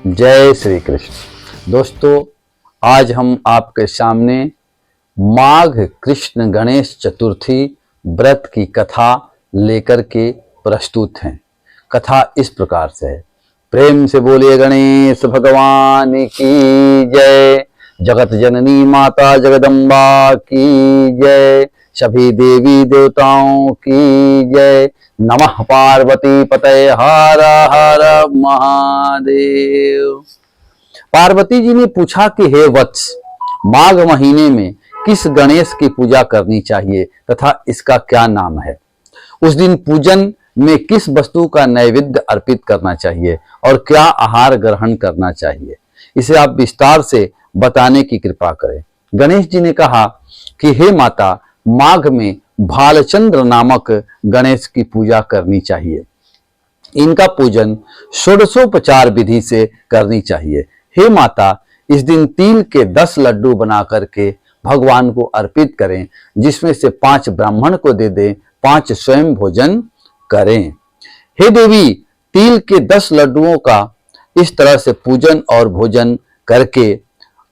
जय श्री कृष्ण। दोस्तों, आज हम आपके सामने माघ कृष्ण गणेश चतुर्थी व्रत की कथा लेकर के प्रस्तुत हैं। कथा इस प्रकार से है। प्रेम से बोलिए गणेश भगवान की जय। जगत जननी माता जगदम्बा की जय। सभी देवी देवताओं की जय। नमः पार्वती पतये हर हर महादेव। पार्वती जी ने पूछा कि हे वत्स, माघ महीने में किस गणेश की पूजा करनी चाहिए तथा इसका क्या नाम है? उस दिन पूजन में किस वस्तु का नैवेद्य अर्पित करना चाहिए और क्या आहार ग्रहण करना चाहिए, इसे आप विस्तार से बताने की कृपा करें। गणेश जी ने कहा कि हे माता, माघ में भालचंद्र नामक गणेश की पूजा करनी चाहिए। इनका पूजन षोडशोपचार विधि से करनी चाहिए। हे माता, इस दिन तिल के 10 लड्डू बना करके भगवान को अर्पित करें, जिसमें से 5 ब्राह्मण को दे दें, 5 स्वयं भोजन करें। हे देवी, तिल के 10 लड्डुओं का इस तरह से पूजन और भोजन करके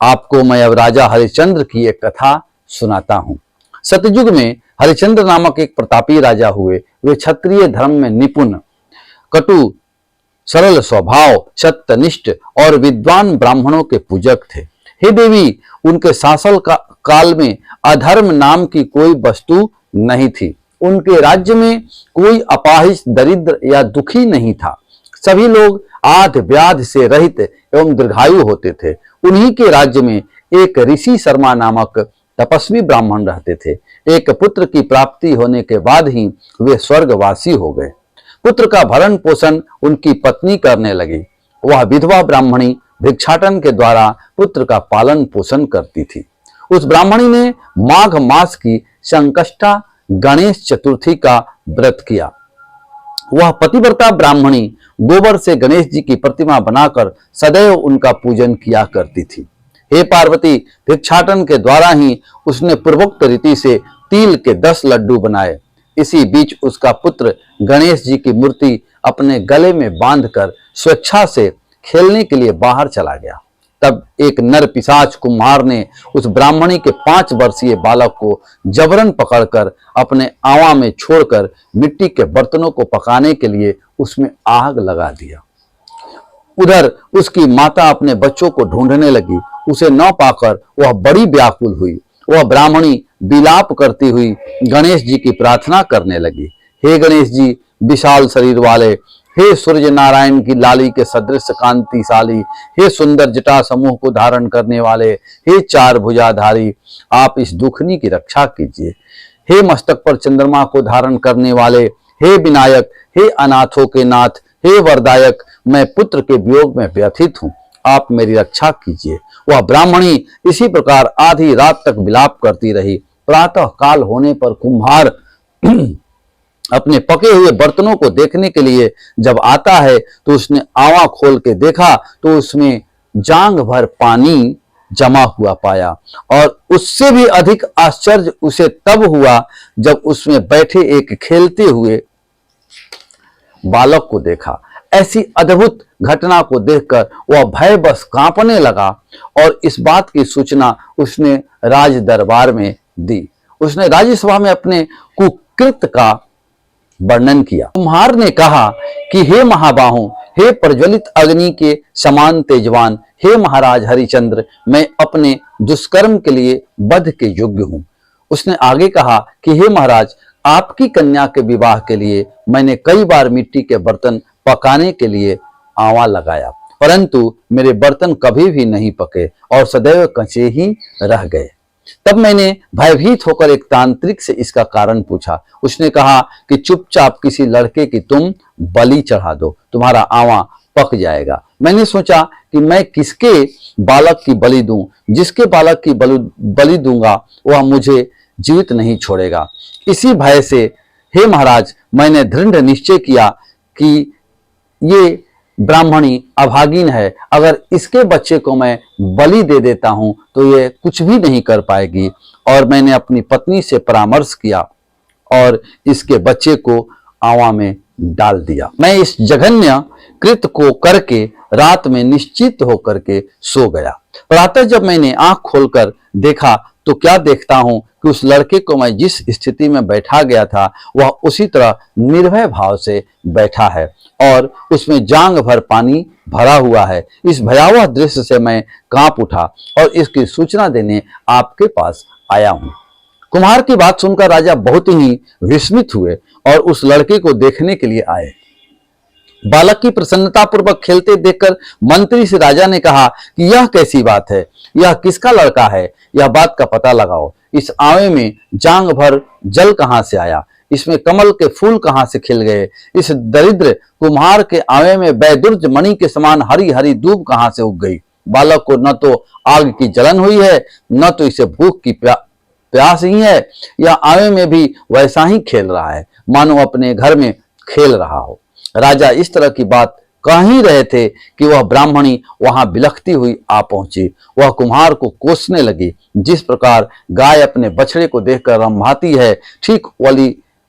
आपको मैं अब राजा हरिश्चंद्र की एक कथा सुनाता हूं। सतयुग में हरिश्चंद्र नामक एक प्रतापी राजा हुए। वे क्षत्रिय धर्म में निपुण, कटु, सरल स्वभाव, सत्यनिष्ठ और विद्वान ब्राह्मणों के पूजक थे। हे देवी, उनके शासन काल में अधर्म नाम की कोई वस्तु नहीं थी। उनके राज्य में कोई अपाहिज, दरिद्र या दुखी नहीं था। सभी लोग आध व्याध से रहित एवं दीर्घायु होते थे। उन्हीं के राज्य में एक ऋषि शर्मा नामक तपस्वी ब्राह्मण रहते थे। एक पुत्र की प्राप्ति होने के बाद ही वे स्वर्गवासी हो गए। पुत्र का भरण पोषण उनकी पत्नी करने लगी। वह विधवा ब्राह्मणी भिक्षाटन के द्वारा पुत्र का पालन पोषण करती थी। उस ब्राह्मणी ने माघ मास की संकष्टा गणेश चतुर्थी का व्रत किया। वह पतिव्रता ब्राह्मणी गोबर से गणेश जी की प्रतिमा बनाकर सदैव उनका पूजन किया करती थी। हे पार्वती, भिक्षाटन के द्वारा ही उसने पूर्वोक्त रीति से तिल के 10 लड्डू बनाए। इसी बीच उसका पुत्र गणेश जी की मूर्ति अपने गले में बांधकर स्वेच्छा से खेलने के लिए बाहर चला गया। तब एक नर पिशाच कुम्हार ने उस ब्राह्मणी के 5 वर्षीय बालक को जबरन पकड़कर अपने आवा में छोड़कर मिट्टी के बर्तनों को पकाने के लिए उसमें आग लगा दिया। उधर उसकी माता अपने बच्चों को ढूंढने लगी। उसे न पाकर वह बड़ी व्याकुल हुई। वह ब्राह्मणी विलाप करती हुई गणेश जी की प्रार्थना करने लगी। हे गणेश जी, विशाल शरीर वाले, हे सूर्य नारायण की लाली के सदृश कांतिशाली, हे सुंदर जटा समूह को धारण करने वाले, हे 4 भुजाधारी, आप इस दुखनी की रक्षा कीजिए। हे मस्तक पर चंद्रमा को धारण करने वाले, हे विनायक, हे अनाथों के नाथ, हे वरदायक, मैं पुत्र के वियोग में व्यथित हूं, आप मेरी रक्षा कीजिए। वह ब्राह्मणी इसी प्रकार आधी रात तक विलाप करती रही। प्रातः काल होने पर कुम्हार अपने पके हुए बर्तनों को देखने के लिए जब आता है तो उसने आवा खोल के देखा तो उसमें जांग भर पानी जमा हुआ पाया। और उससे भी अधिक आश्चर्य उसे तब हुआ जब उसमें बैठे एक खेलते हुए बालक को देखा। ऐसी अद्भुत घटना को देखकर वह भयवश कांपने लगा और इस बात की सूचना उसने राज दरबार में दी। उसने राज्यसभा में अपने कुकृत्य का वर्णन किया। कुम्हार ने कहा कि हे महाबाहों, हे प्रज्वलित अग्नि के समान तेजवान, हे महाराज हरिचंद्र, मैं अपने दुष्कर्म के लिए वध के योग्य हूं। उसने आगे कहा कि हे महाराज, आपकी कन्या के विवाह के लिए मैंने कई बार मिट्टी के बर्तन पकाने के लिए आवा लगाया, परंतु मेरे बर्तन कभी भी नहीं पके और सदैव कच्चे ही रह गए। तब मैंने भयभीत होकर एक तांत्रिक से इसका कारण पूछा। उसने कहा कि चुपचाप किसी लड़के की तुम बलि चढ़ा दो, तुम्हारा आवा पक जाएगा। मैंने सोचा कि मैं किसके बालक की बलि दूं? जिसके बालक की बलि दूंगा वह मुझे जीवित नहीं छोड़ेगा। इसी भय से हे महाराज, मैंने दृढ़ निश्चय किया कि ये ब्राह्मणी अभागिन है। अगर इसके बच्चे को मैं बलि दे देता हूं तो ये कुछ भी नहीं कर पाएगी। और मैंने अपनी पत्नी से परामर्श किया और इसके बच्चे को आवा में डाल दिया। मैं इस जघन्य कृत को करके रात में निश्चित होकर के सो गया। प्रातः जब मैंने आंख खोलकर देखा तो क्या देखता हूं कि उस लड़के को मैं जिस स्थिति में बैठा गया था वह उसी तरह निर्भय भाव से बैठा है और उसमें जांग भर पानी भरा हुआ है। इस भयावह दृश्य से मैं कांप उठा और इसकी सूचना देने आपके पास आया हूं। कुम्हार की बात सुनकर राजा बहुत ही विस्मित हुए और उस लड़के को देखने के लिए आए। बालक की प्रसन्नता पूर्वक खेलते देखकर मंत्री से राजा ने कहा कि यह कैसी बात है, यह किसका लड़का है, यह बात का पता लगाओ। इस आवे में जांग भर जल कहां से आया, इसमें कमल के फूल कहां से खिल गए, इस दरिद्र कुम्हार के आवे में बैदुर्ज मणि के समान हरी हरी दूब कहां से उग गई। बालक को न तो आग की जलन हुई है, न तो इसे भूख की प्यास ही है। यह आवे में भी वैसा ही खेल रहा है मानो अपने घर में खेल रहा हो। राजा इस तरह की बात कह ही रहे थे कि वह ब्राह्मणी वहां बिलखती हुई आ पहुंची। वह कुम्हार को कोसने लगी। जिस प्रकार गाय अपने बछड़े को देखकर रंभाती है, ठीक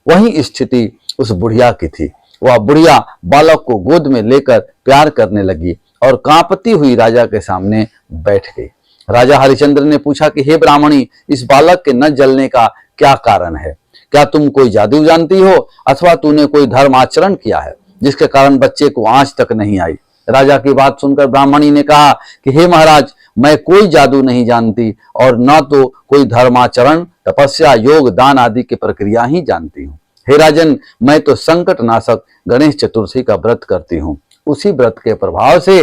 वही स्थिति उस बुढ़िया की थी। वह बुढ़िया बालक को गोद में लेकर प्यार करने लगी और कांपती हुई राजा के सामने बैठ गई। राजा हरिश्चंद्र ने पूछा कि हे ब्राह्मणी, इस बालक के न जलने का क्या कारण है? क्या तुम कोई जादू जानती हो अथवा तूने कोई धर्म आचरण किया है जिसके कारण बच्चे को आंच तक नहीं आई? राजा की बात सुनकर ब्राह्मणी ने कहा कि हे महाराज, मैं कोई जादू नहीं जानती और न तो कोई धर्माचरण, तपस्या, योग, दान आदि की प्रक्रिया ही जानती हूँ। हे राजन, मैं तो संकट नाशक गणेश चतुर्थी का व्रत करती हूँ। उसी व्रत के प्रभाव से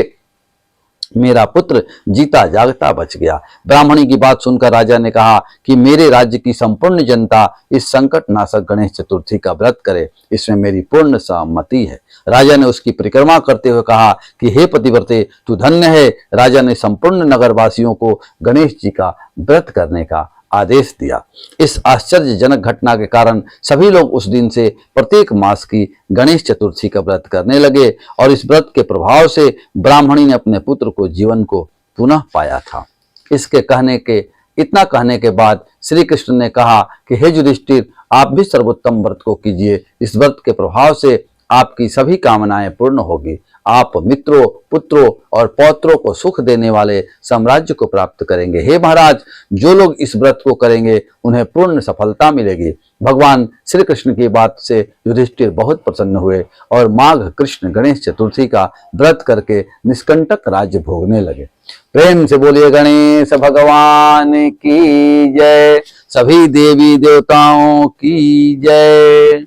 मेरा पुत्र जीता जागता बच गया। ब्राह्मणी की बात सुनकर राजा ने कहा कि मेरे राज्य की संपूर्ण जनता इस संकट नाशक गणेश चतुर्थी का व्रत करे, इसमें मेरी पूर्ण सहमति है। राजा ने उसकी परिक्रमा करते हुए कहा कि हे पतिव्रते, तू धन्य है। राजा ने संपूर्ण नगरवासियों को गणेश जी का व्रत करने का आदेश दिया। इस आश्चर्यजनक घटना के कारण सभी लोग उस दिन से प्रत्येक मास की गणेश चतुर्थी का व्रत करने लगे और इस व्रत के प्रभाव से ब्राह्मणी ने अपने पुत्र को जीवन को पुनः पाया था। इतना कहने के बाद श्री कृष्ण ने कहा कि हे युधिष्ठिर, आप भी सर्वोत्तम व्रत को कीजिए। इस व्रत के प्रभाव से आपकी सभी कामनाएं पूर्ण होगी। आप मित्रों, पुत्रों और पौत्रों को सुख देने वाले साम्राज्य को प्राप्त करेंगे। हे महाराज, जो लोग इस व्रत को करेंगे उन्हें पूर्ण सफलता मिलेगी। भगवान श्री कृष्ण की बात से युधिष्ठिर बहुत प्रसन्न हुए और माघ कृष्ण गणेश चतुर्थी का व्रत करके निष्कंटक राज्य भोगने लगे। प्रेम से बोलिए गणेश भगवान की जय। सभी देवी देवताओं की जय।